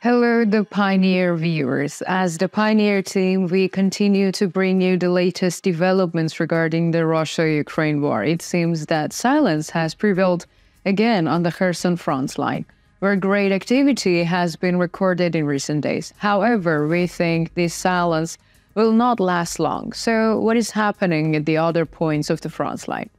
Hello, the Pioneer viewers. As the Pioneer team, we continue to bring you the latest developments regarding the Russia-Ukraine war. It seems that silence has prevailed again on the Kherson front line, where great activity has been recorded in recent days. However, we think this silence will not last long. So what is happening at the other points of the front line?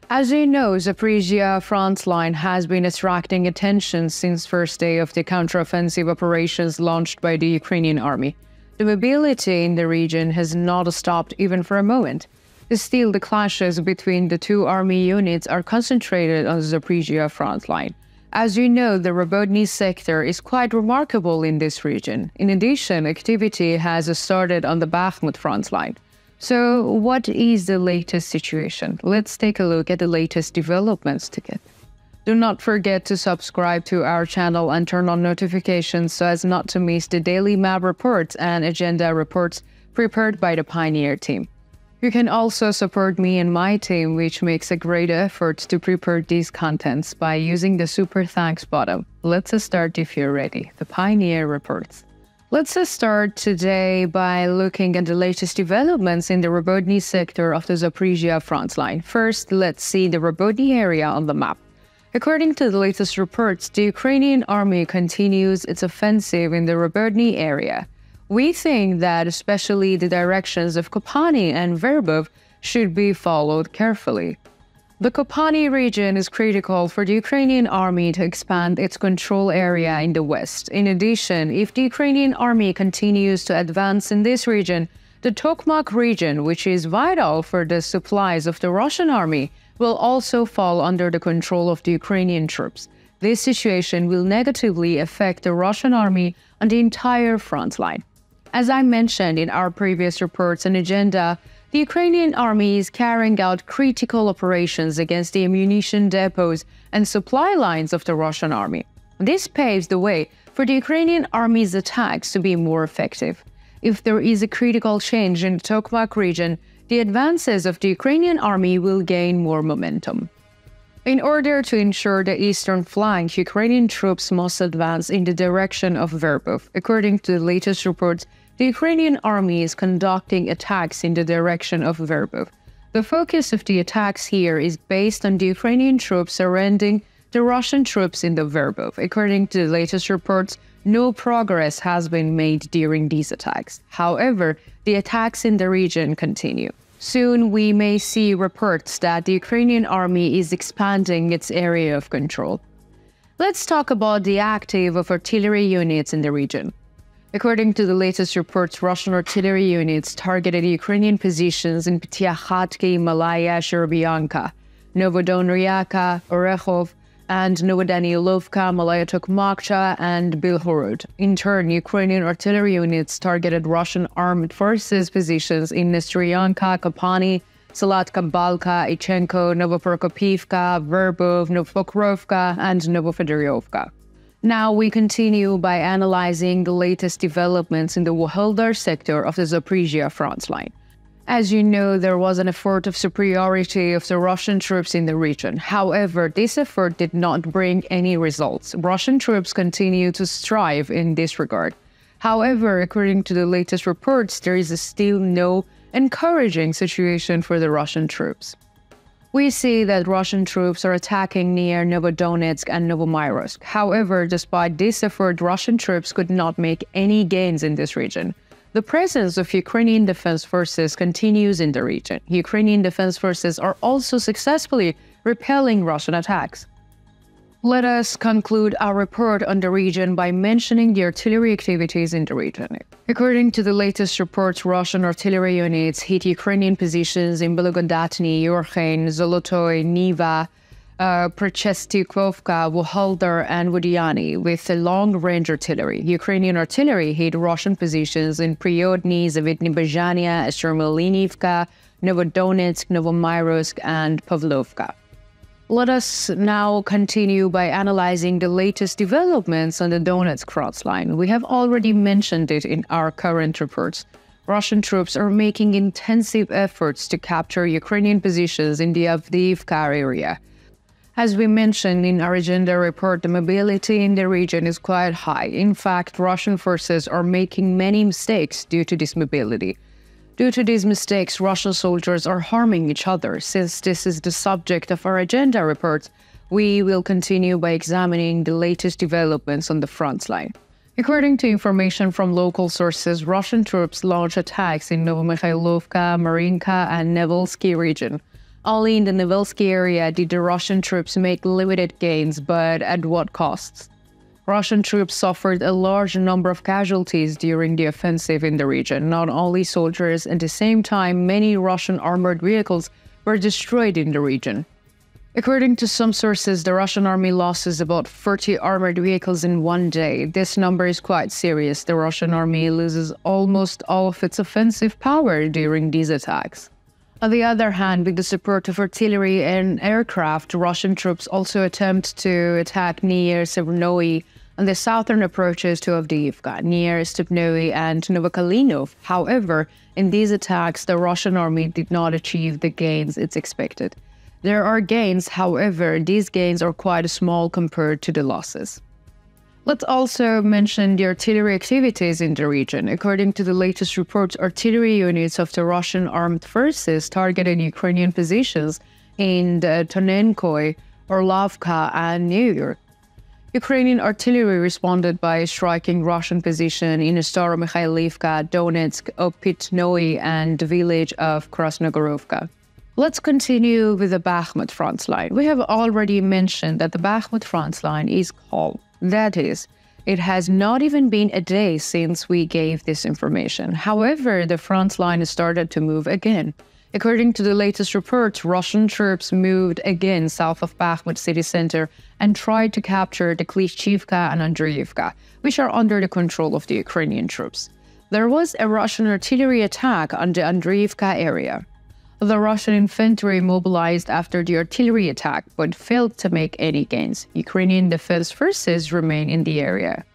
As you know, Zaporizhia front line has been attracting attention since first day of the counteroffensive operations launched by the Ukrainian army. The mobility in the region has not stopped even for a moment. Still, the clashes between the two army units are concentrated on the Zaporizhia front line. As you know, the Robotyne sector is quite remarkable in this region. In addition, activity has started on the Bakhmut front line. So, what is the latest situation? Let's take a look at the latest developments together. Do not forget to subscribe to our channel and turn on notifications so as not to miss the daily map reports and agenda reports prepared by the Pioneer team. You can also support me and my team, which makes a great effort to prepare these contents by using the super thanks button. Let's start if you're ready. The Pioneer reports. Let's start today by looking at the latest developments in the Robotyne sector of the Zaporizhia front line. First, let's see the Robotyne area on the map. According to the latest reports, the Ukrainian army continues its offensive in the Robotyne area. We think that especially the directions of Kopani and Verbov should be followed carefully. The Kopani region is critical for the Ukrainian army to expand its control area in the west. In addition, if the Ukrainian army continues to advance in this region, the Tokmak region, which is vital for the supplies of the Russian army, will also fall under the control of the Ukrainian troops. This situation will negatively affect the Russian army on the entire front line. As I mentioned in our previous reports and agenda, the Ukrainian army is carrying out critical operations against the ammunition depots and supply lines of the Russian army. This paves the way for the Ukrainian army's attacks to be more effective. If there is a critical change in the Tokmak region, the advances of the Ukrainian army will gain more momentum. In order to ensure the eastern flank, Ukrainian troops must advance in the direction of Verbov. According to the latest reports, the Ukrainian army is conducting attacks in the direction of Verbov. The focus of the attacks here is based on the Ukrainian troops surrounding the Russian troops in the Verbov. According to the latest reports, no progress has been made during these attacks. However, the attacks in the region continue. Soon we may see reports that the Ukrainian army is expanding its area of control. Let's talk about the active of artillery units in the region. According to the latest reports, Russian artillery units targeted Ukrainian positions in Pyatykhatki, Malaya, Sherebyanka, Novodonryaka, Orekhov, and Novodanilovka, Malaya Tokmakcha, and Bilhorod. In turn, Ukrainian artillery units targeted Russian armed forces positions in Nestryanka, Kopani, Salatka Balka, Ichenko, Novoprokopivka, Verbov, Novopokrovka, and Novofedoryovka. Now we continue by analyzing the latest developments in the Wuhldar sector of the Zaporizhia front line. As you know, there was an effort of superiority of the Russian troops in the region. However, this effort did not bring any results. Russian troops continue to strive in this regard. However, according to the latest reports, there is still no encouraging situation for the Russian troops. We see that Russian troops are attacking near Novodonetsk and Novomyrosk. However, despite this effort, Russian troops could not make any gains in this region. The presence of Ukrainian defense forces continues in the region. Ukrainian defense forces are also successfully repelling Russian attacks. Let us conclude our report on the region by mentioning the artillery activities in the region. According to the latest reports, Russian artillery units hit Ukrainian positions in Belogodatny, Yorkhain, Zolotoy, Niva, Prechestikovka, Wuhldar, and Vodyany with long-range artillery. Ukrainian artillery hit Russian positions in Priodny, Zavidny-Bazhania, Estermelinivka, Novodonetsk, Novomyrosk, and Pavlovka. Let us now continue by analyzing the latest developments on the Donetsk front line. We have already mentioned it in our current reports. Russian troops are making intensive efforts to capture Ukrainian positions in the Avdiivka area. As we mentioned in our agenda report, the mobility in the region is quite high. In fact, Russian forces are making many mistakes due to this mobility. Due to these mistakes, Russian soldiers are harming each other. Since this is the subject of our agenda report, we will continue by examining the latest developments on the front line. According to information from local sources, Russian troops launched attacks in Novomikhailovka, Marinka, and Nevelsky region. Only in the Nevelsky area did the Russian troops make limited gains, but at what costs? Russian troops suffered a large number of casualties during the offensive in the region. Not only soldiers, at the same time, many Russian armored vehicles were destroyed in the region. According to some sources, the Russian army loses about 40 armored vehicles in one day. This number is quite serious. The Russian army loses almost all of its offensive power during these attacks. On the other hand, with the support of artillery and aircraft, Russian troops also attempt to attack near Severnoi on the southern approaches to Avdiivka, near Stepnoy and Novokalinov. However, in these attacks, the Russian army did not achieve the gains it's expected. There are gains, however, these gains are quite small compared to the losses. Let's also mention the artillery activities in the region. According to the latest reports, artillery units of the Russian armed forces targeted Ukrainian positions in the Tonenkoy, Orlovka, and New York. Ukrainian artillery responded by striking Russian positions in Staromikhailivka, Donetsk, Opitnoy, and the village of Krasnogorovka. Let's continue with the Bakhmut front line. We have already mentioned that the Bakhmut front line is calm. That is, it has not even been a day since we gave this information. However, the front line started to move again. According to the latest reports, Russian troops moved again south of Bakhmut city center and tried to capture the Klishchivka and Andreevka, which are under the control of the Ukrainian troops. There was a Russian artillery attack on the Andreevka area. The Russian infantry mobilized after the artillery attack, but failed to make any gains. Ukrainian defense forces remain in the area.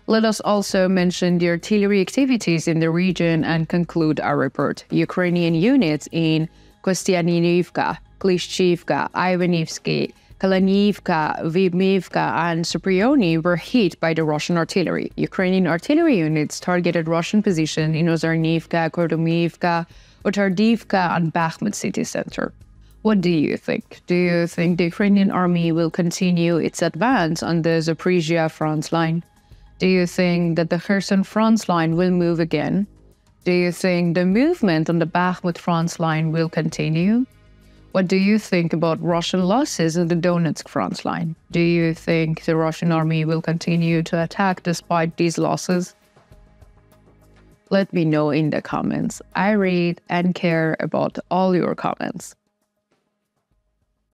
Let us also mention the artillery activities in the region and conclude our report. Ukrainian units in Kostianivka, Klishchivka, Ivanivsky, Kalaniivka, Vimivka, and Suprioni were hit by the Russian artillery. Ukrainian artillery units targeted Russian positions in Ozarnivka, Kordomivka, Otardivka, and Bakhmut city center. What do you think? Do you think the Ukrainian army will continue its advance on the Zaporizhia front line? Do you think that the Kherson front line will move again? Do you think the movement on the Bakhmut front line will continue? What do you think about Russian losses on the Donetsk front line? Do you think the Russian army will continue to attack despite these losses? Let me know in the comments. I read and care about all your comments.